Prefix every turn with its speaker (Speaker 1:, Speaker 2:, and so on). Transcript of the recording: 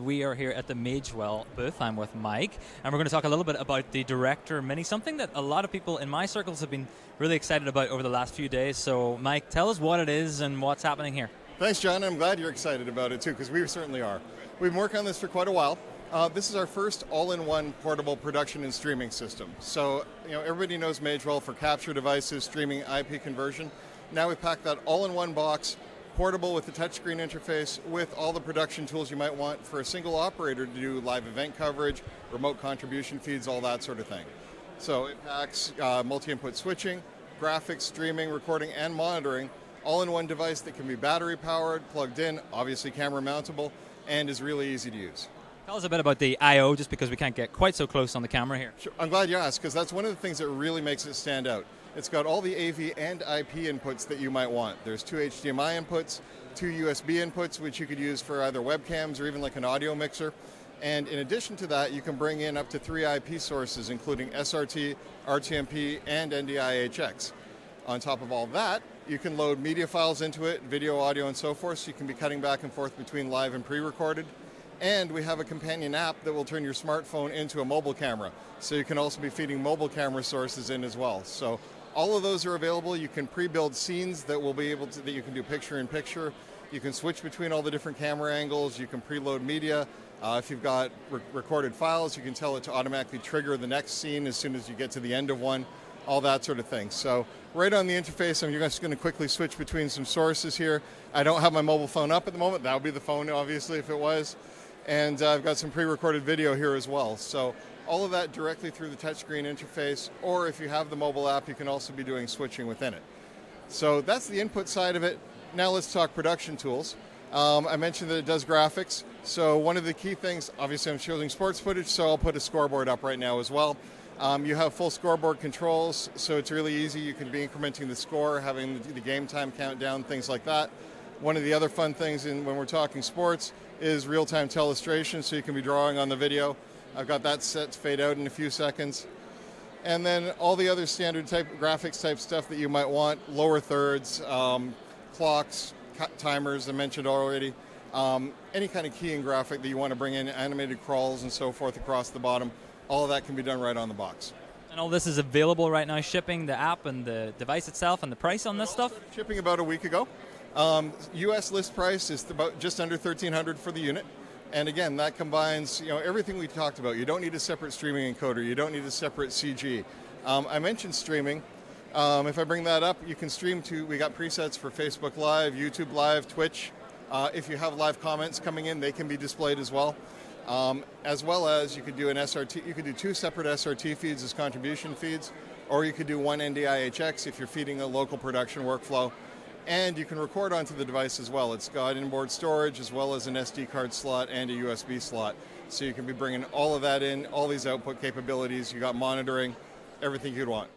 Speaker 1: We are here at the Magewell booth. I'm with Mike, and we're going to talk a little bit about the Director Mini, something that a lot of people in my circles have been really excited about over the last few days. So, Mike, tell us what it is and what's happening here.
Speaker 2: Thanks, John. I'm glad you're excited about it, too, because we certainly are. We've been working on this for quite a while. This is our first all-in-one portable production and streaming system. So, everybody knows Magewell for capture devices, streaming, IP conversion. Now we've packed that all in one box, portable with the touchscreen interface, with all the production tools you might want for a single operator to do live event coverage, remote contribution feeds, all that sort of thing. So it packs multi-input switching, graphics, streaming, recording, and monitoring, all in one device that can be battery powered, plugged in, obviously camera mountable, and is really easy to use.
Speaker 1: Tell us a bit about the I/O, just because we can't get quite so close on the camera here.
Speaker 2: Sure. I'm glad you asked, because that's one of the things that really makes it stand out. It's got all the AV and IP inputs that you might want. There's 2 HDMI inputs, 2 USB inputs, which you could use for either webcams or even like an audio mixer. And in addition to that, you can bring in up to 3 IP sources, including SRT, RTMP, and NDI-HX. On top of all that, you can load media files into it, video, audio, and so forth, so you can be cutting back and forth between live and pre-recorded. And we have a companion app that will turn your smartphone into a mobile camera, so you can also be feeding mobile camera sources in as well. So all of those are available. You can pre-build scenes that will be able to, that you can do picture-in-picture. You can switch between all the different camera angles. You can preload media. If you've got recorded files, you can tell it to automatically trigger the next scene as soon as you get to the end of one, all that sort of thing. So right on the interface, I'm just going to quickly switch between some sources here. I don't have my mobile phone up at the moment. That would be the phone, obviously, if it was. And I've got some pre-recorded video here as well. So all of that directly through the touchscreen interface, or if you have the mobile app, you can also be doing switching within it. So that's the input side of it. Now let's talk production tools. I mentioned that it does graphics. So one of the key things, obviously I'm showing sports footage, so I'll put a scoreboard up right now as well. You have full scoreboard controls, so it's really easy. You can be incrementing the score, having the game time countdown, things like that. One of the other fun things when we're talking sports is real-time telestration, so you can be drawing on the video. I've got that set to fade out in a few seconds. And then all the other standard type graphics type stuff that you might want, lower thirds, clocks, timers I mentioned already, any kind of keying graphic that you want to bring in, animated crawls and so forth across the bottom, all of that can be done right on the box.
Speaker 1: And all this is available right now, shipping, the app and the device itself, and the price on this stuff?
Speaker 2: Shipping about a week ago. US list price is about just under $1,300 for the unit. And again, that combines everything we talked about. You don't need a separate streaming encoder. You don't need a separate CG. I mentioned streaming. If I bring that up, you can stream to, we got presets for Facebook Live, YouTube Live, Twitch. If you have live comments coming in, they can be displayed as well. As well as you could do an SRT, you could do 2 separate SRT feeds as contribution feeds, or you could do 1 NDI-HX if you're feeding a local production workflow. And you can record onto the device as well. It's got inboard storage as well as an SD card slot and a USB slot. So you can be bringing all of that in, all these output capabilities. You got monitoring, everything you'd want.